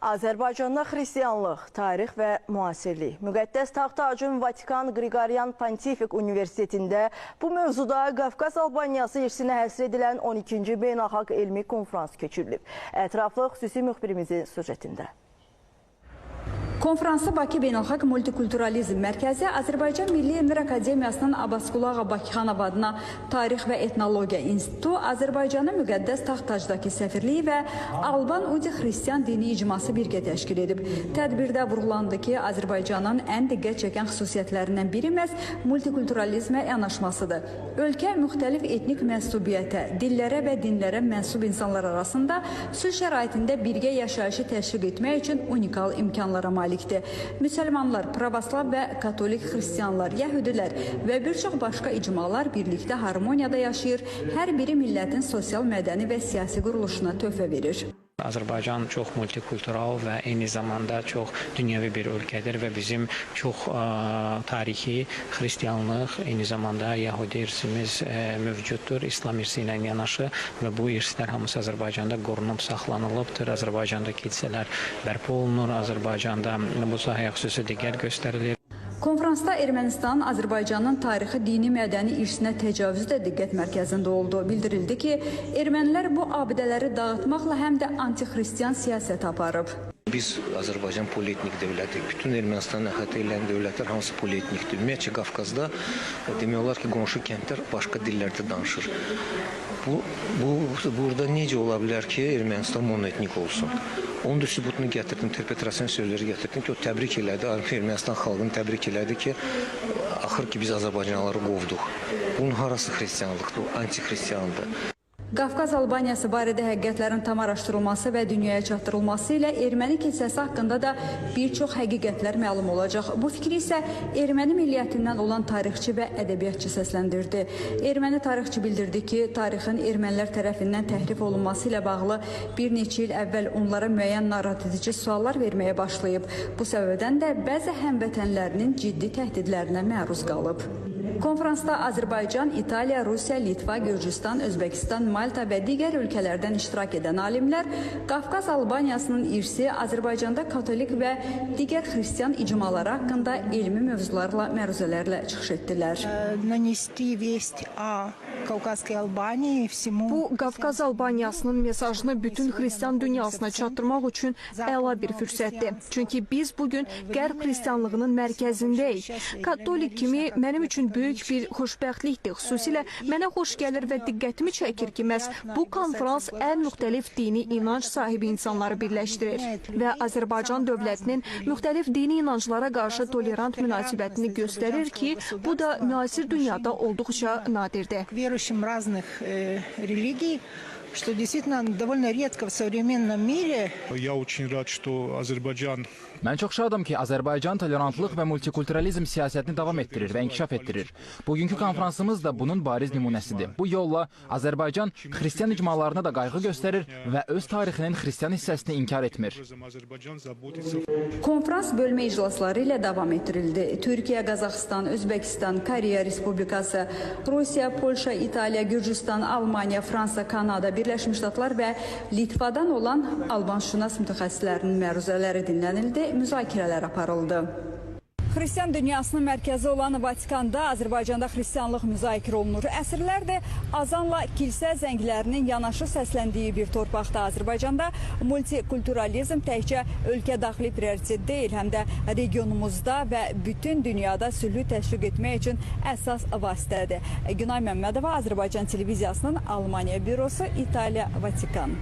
Azərbaycanda xristianlıq, tarix və müasirlik. Müqəddəs Taxt-Tacın Vatikan Qriqoryan Pontifik Universitetində bu mövzuda Qafqaz Albaniyası irsinə həsr edilən 12-ci beynəlxalq elmi konferans keçirilib. Ətraflı xüsusi müxbirimizin süjetində. Konfransı Bakı Beynəlxalq Multikulturalizm Mərkəzi, Azərbaycan Milli Elmlər Akademiyasının Abbasqulu Bakıxanov adına Tarix və Etnologiya İnstitutu, Azərbaycanın Müqəddəs Taxt-Tacdakı səfirliyi və Alban Udi Xristian dini icması birgə təşkil edib. Tədbirdə vurğulandı ki, Azərbaycanın ən diqqət çəkən xüsusiyyətlərindən biri məhz multikulturalizmə yanaşmasıdır. Ölkə müxtəlif etnik mənsubiyyətə, dillərə və dinlərə mənsub insanlar arasında sülh şəraitində birgə yaşayışı təşviq etmək üçün unikal imkanlara malikdir. Müsəlmanlar, pravoslav və katolik xristianlar, yəhudilər və bir çox başqa icmalar birlikdə harmoniyada yaşayır, hər biri millətin sosial, mədəni və siyasi quruluşuna töhfə verir. Azərbaycan çox multikultural və eyni zamanda çox dünyəvi bir ölkədir və bizim çox tarixi, xristianlıq, eyni zamanda yəhudi irsimiz mövcuddur, İslam irsi ilə yanaşı və bu irslər hamısı Azərbaycanda qorunub saxlanılıbdır. Azərbaycanda kilsələr bərpa olunur, Azərbaycanda bu sahəyə xüsusi diqqət göstərilir. Konferansda Ermənistan Azərbaycanın tarixi, dini, mədəni irsinə təcavüzü də diqqət mərkəzində oldu. Bildirildi ki, ermənilər bu abidələri dağıtmaqla həm də anti-xristian siyasət aparıb. Biz Azərbaycan polietnik dövlətik. Bütün Ermənistanın əhatə edən dövlətlər hamısı polietnikdir. Ümumiyyətcə Qafqazda demək olar ki, qonşu kəndlər başqa dillərdə danışır. Burada necə ola bilər ki, Ermənistan monoetnik olsun? Onun da sübutunu gətirdim, interpretasyon sözləri gətirdim ki, o təbrik elədi, Ermənistan xalqını təbrik elədi ki, axır ki biz Azərbaycanlıları qovduq. Bunun harası xristianlıqdır, anti-xristiandır. Qafqaz Albaniyası barədə həqiqətlərin tam araşdırılması və dünyaya çatdırılması ilə erməni kilsəsi haqqında da bir çox həqiqətlər məlum olacaq. Bu fikri isə erməni milliyyətindən olan tarixçi və ədəbiyyatçı səsləndirdi. Erməni tarixçi bildirdi ki, tarixin ermənilər tərəfindən təhrif olunması ilə bağlı bir neçə il əvvəl onlara müəyyən narahat edici suallar verməyə başlayıb. Bu səbəbdən də bəzi həmvətənlərinin ciddi təhdidlərinə məruz qalıb. Konferansda Azərbaycan, İtaliya, Rusiya, Litva, Gürcüstan, Özbəkistan, Malta və digər ölkələrdən iştirak edən alimlər Qafqaz Albaniyasının irsi, Azərbaycanda katolik və digər xristian icmaları haqqında elmi mövzularla, məruzələrlə çıxış etdilər. Bu, Qafqaz Albaniyasının mesajını bütün xristian dünyasına çatdırmaq üçün əla bir fürsətdir. Çünki biz bugün Qərb xristianlığının mərkəzindəyik. Katolik kimi mənim üçün böyük bir xoşbəxtlikdir. Xüsusilə mənə xoş gəlir və diqqətimi çəkir ki, məhz bu konferans ən müxtəlif dini inanc sahibi insanları birləşdirir və Azərbaycan dövlətinin müxtəlif dini inanclara qarşı tolerant münasibətini göstərir ki, bu da müasir dünyada olduqca nadirdir. Верующим разных религий, что действительно довольно редко в современном мире. Я очень рад, что Азербайджан. Mən çox şadam ki, Azərbaycan tolerantlıq və multikulturalizm siyasətini davam etdirir və inkişaf etdirir. Bugünkü konferansımız da bunun bariz nümunəsidir. Bu yolla Azərbaycan xristian icmalarına da qayğı göstərir və öz tarixinin xristian hissəsini inkar etmir. Konferans bölmə iclasları ilə davam etdirildi. Türkiyə, Qazaxıstan, Özbəkistan, Koreya Respublikası, Rusiya, Polşa, İtaliya, Gürcüstan, Almaniya, Fransa, Kanada, Birləşmiş Ştatlar və Litvadan olan albanşünas mütəxəssislərinin məruzələri dinlənildi, müzakirələr aparıldı. Xristian dünyasının mərkəzi olan Vatikanda Azərbaycanda xristianlıq müzakirə olunur. Əsrlərdir azanla kilsə zənglərinin yanaşı səsləndiyi bir torpaqda Azərbaycanda multikulturalizm təkcə ölkə daxili prioritet deyil, həm də regionumuzda və bütün dünyada sülhü təşviq etmək üçün əsas vasitədir. Günay Məmmədova, Azərbaycan televiziyasının Almaniya bürosu, İtaliya, Vatikan.